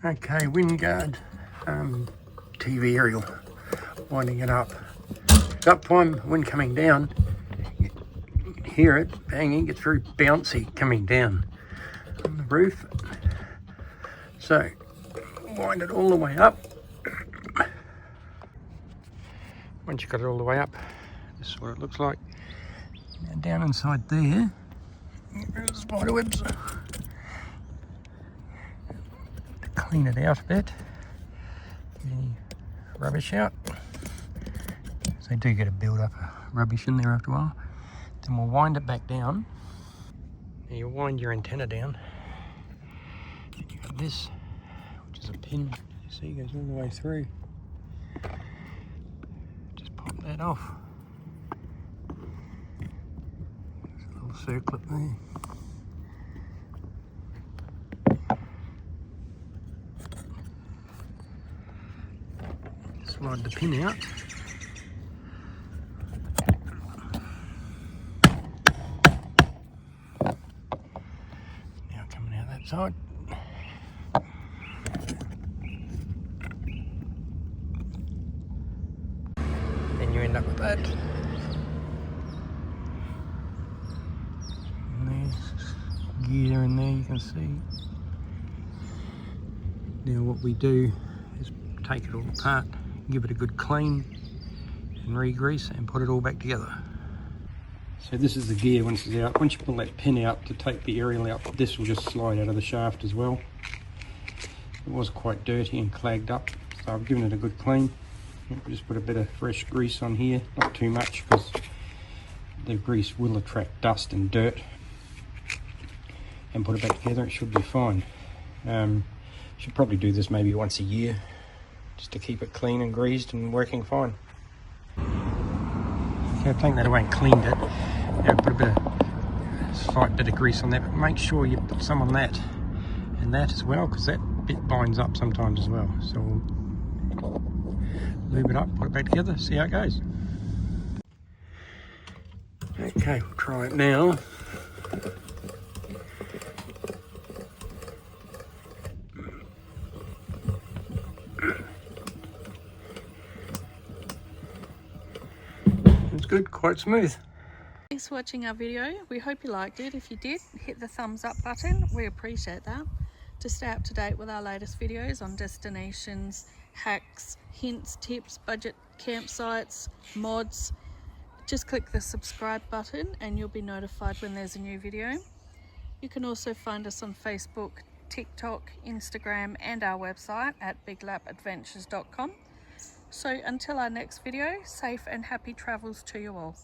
Okay, Winegard TV aerial, winding it up. Up time, wind coming down, you hear it banging, it's very bouncy coming down on the roof. So, wind it all the way up. Once you've got it all the way up, this is what it looks like. Now down inside there, there's spider webs. To clean it out a bit, get any rubbish out. So they do get a build up of rubbish in there after a while. Then we'll wind it back down. Now you wind your antenna down. And you have this, which is a pin, you see, goes all the way through. Just pop that off. There's a little circlet there. Slide the pin out. Now coming out that side. Then you end up with that. And there's gear in there, you can see. Now what we do is take it all apart, give it a good clean and re-grease and put it all back together. So this is the gear once it's out. Once you pull that pin out to take the aerial out, this will just slide out of the shaft as well. It was quite dirty and clagged up, so I've given it a good clean. Just put a bit of fresh grease on here, not too much because the grease will attract dust and dirt. And put it back together, it should be fine. Should probably do this maybe once a year, just to keep it clean and greased and working fine. Okay, I've taken that away and cleaned it. Now put a bit of, slight bit of grease on that, but make sure you put some on that and that as well, because that bit binds up sometimes as well. So we'll lube it up, put it back together, see how it goes. Okay, we'll try it now. It's good, quite smooth. Thanks for watching our video. We hope you liked it. If you did, hit the thumbs up button. We appreciate that. To stay up to date with our latest videos on destinations, hacks, hints, tips, budget campsites, mods, just click the subscribe button and you'll be notified when there's a new video. You can also find us on Facebook, TikTok, Instagram and our website at biglapadventures.com. So until our next video, safe and happy travels to you all.